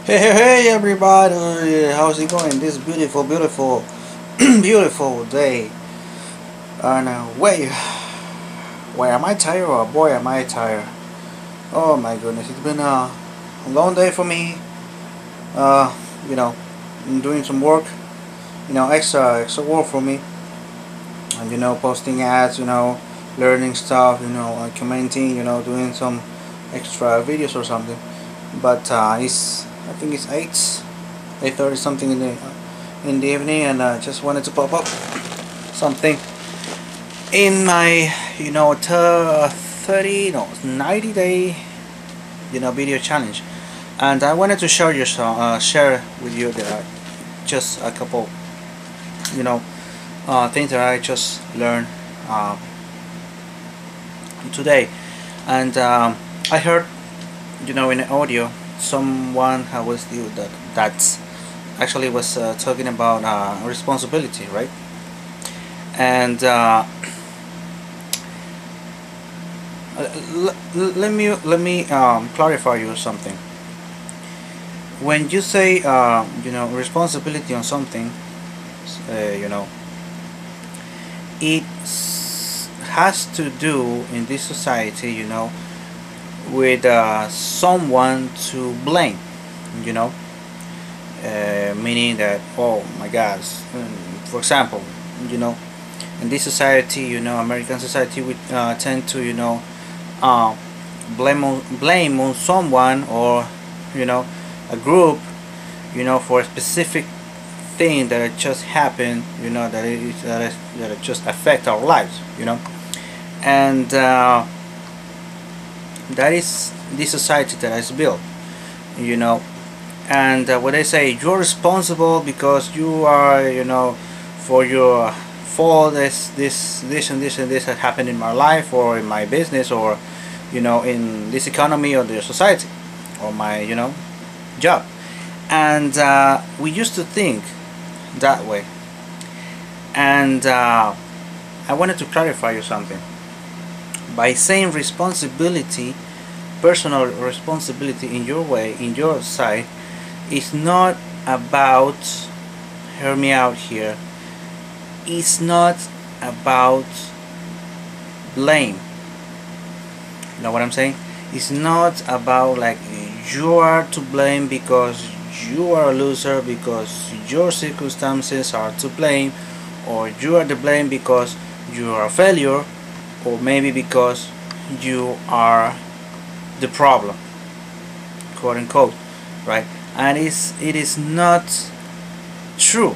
Hey everybody, how's it going this beautiful beautiful day? And wait, am I tired or boy am I tired? Oh my goodness, it's been a long day for me. uh you know I'm doing some work, extra work for me, and posting ads, learning stuff, commenting, doing some extra videos or something. But it's I think it's 8:30 something in the evening, and I just wanted to pop up something in my 30 no 90 day video challenge. And I wanted to share with you that just a couple you know things that I just learned uh, today. And I heard in the audio someone was that actually was talking about responsibility, right? And let me clarify you something. When you say responsibility on something, uh, it has to do in this society, with someone to blame, you know meaning that, oh my God, for example, you know in this society, American society, we tend to uh, blame on someone, or a group, for a specific thing that it just happened, that it just affect our lives, and that is the society that is built, you know and when they say you're responsible because you are, for your fault, this and this and this has happened in my life, or in my business, or in this economy, or the society, or my job. And we used to think that way. And I wanted to clarify you something. By saying responsibility, personal responsibility in your way, in your side, is not about, hear me out here, it's not about blame. You know what I'm saying? It's not about like you are to blame because you are a loser, because your circumstances are to blame, or you are to blame because you are a failure, or maybe because you are the problem, quote unquote, right? And it is not true.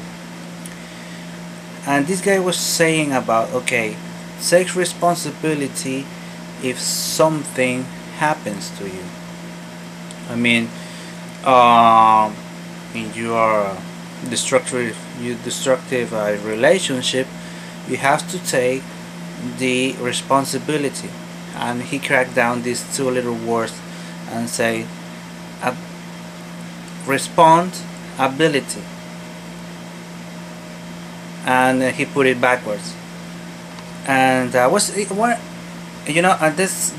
And this guy was saying about, okay, take responsibility if something happens to you. I mean, in your destructive relationship, you have to take the responsibility. And he cracked down these two little words and say, uh, respond ability, and he put it backwards. And was it, what this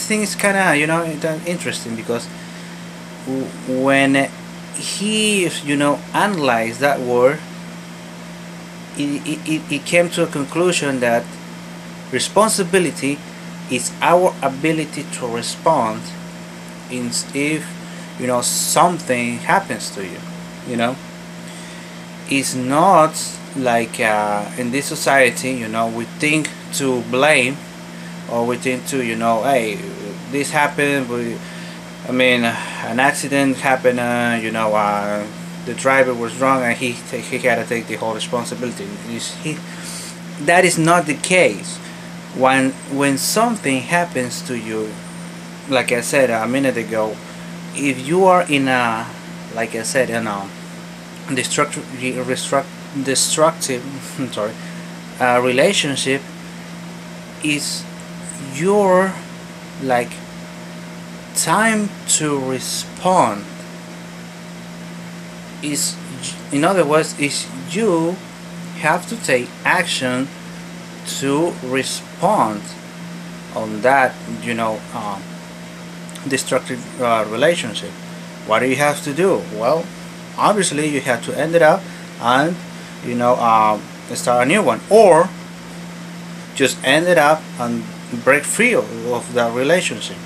thing is kind of interesting, because when he analyzed that word, it came to a conclusion that responsibility is our ability to respond if something happens to you. It's not like in this society, we think to blame, or we think to hey, this happened, I mean, an accident happened, the driver was wrong, and he had to take the whole responsibility. That is not the case. When something happens to you, like I said a minute ago, if you are in a, like I said, in a destructive sorry, relationship, is your like time to respond, is, in other words, is you have to take action to respond on that destructive relationship. What do you have to do? Well, obviously you have to end it up and start a new one, or just end it up and break free of that relationship.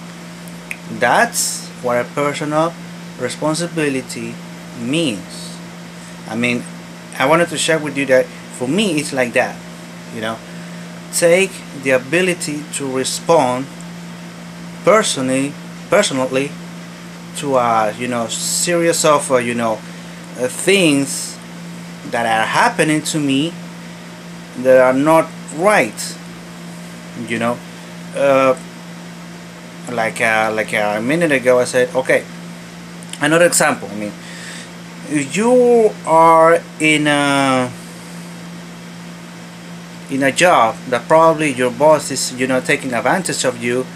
That's what a personal responsibility means. I mean, I wanted to share with you that for me it's like that. You know, take the ability to respond personally to a series of things that are happening to me that are not right. You know, uh, like a minute ago I said, okay, another example. I mean, you are in a job that probably your boss is taking advantage of you.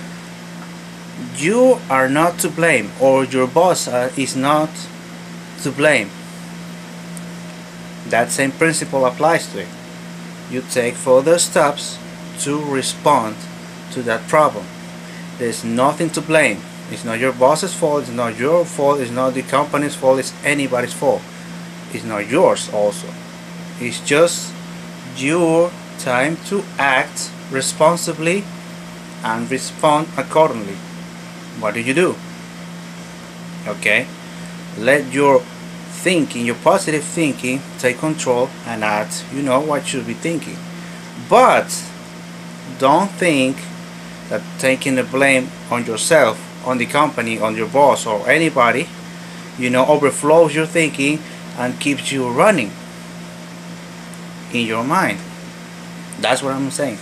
You are not to blame, or your boss is not to blame. That same principle applies to it. You take further steps to respond to that problem. There's nothing to blame. It's not your boss's fault, it's not your fault, it's not the company's fault, it's anybody's fault. It's not yours also. It's just your time to act responsibly and respond accordingly. What do you do? Okay? Let your thinking, your positive thinking, take control and act, what you should be thinking. But don't think that taking the blame on yourself, on the company, on your boss, or anybody, overflows your thinking and keeps you running in your mind. That's what I'm saying.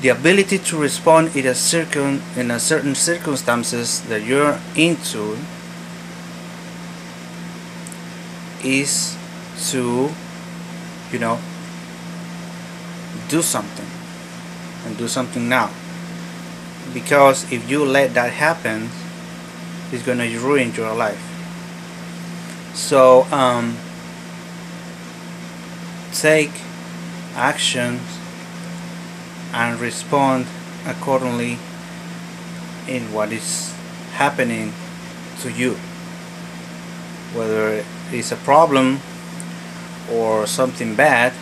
The ability to respond in a certain circumstances that you're into is to do something, and do something now. Because if you let that happen, it's gonna ruin your life. So take actions and respond accordingly in what is happening to you, whether it's a problem or something bad.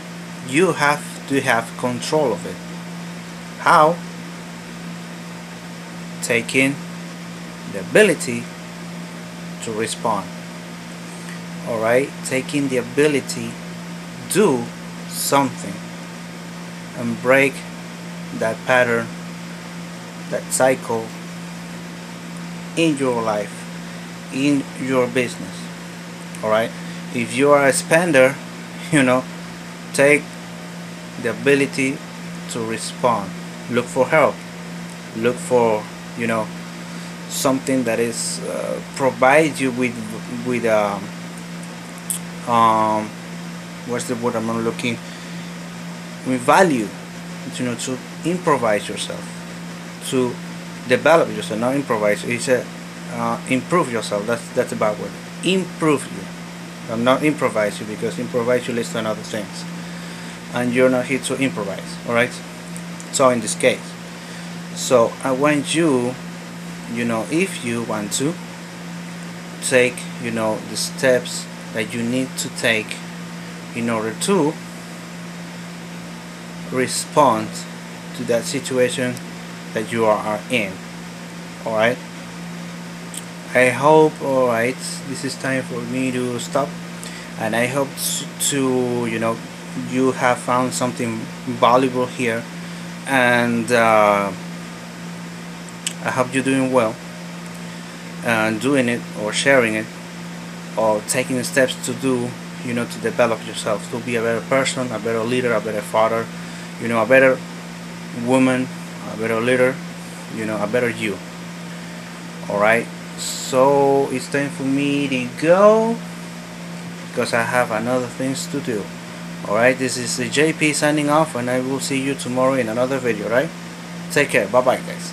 You have to have control of it. How? Taking the ability to respond. Alright? Taking the ability to do something and break that pattern, that cycle in your life, in your business. Alright? If you are a spender, take the ability to respond. Look for help. Look for something that is provide you with what's the word I'm looking, with value, to improvise yourself, to develop yourself, not improvise. It's improve yourself. That's a bad word. Improve you. I'm not improvise you, because improvise you leads to another things, and you're not here to improvise. All right. So in this case, so I want you, if you want to take, the steps that you need to take in order to respond to that situation that you are in. Alright, I hope, alright, this is time for me to stop, and I hope to you have found something valuable here, and I hope you're doing well and doing it, or sharing it, or taking the steps to do, to develop yourself, to be a better person, a better leader, a better father, a better woman, a better leader, a better you. Alright, so it's time for me to go, because I have another things to do. Alright, this is JP signing off, and I will see you tomorrow in another video. Right, take care. Bye bye guys.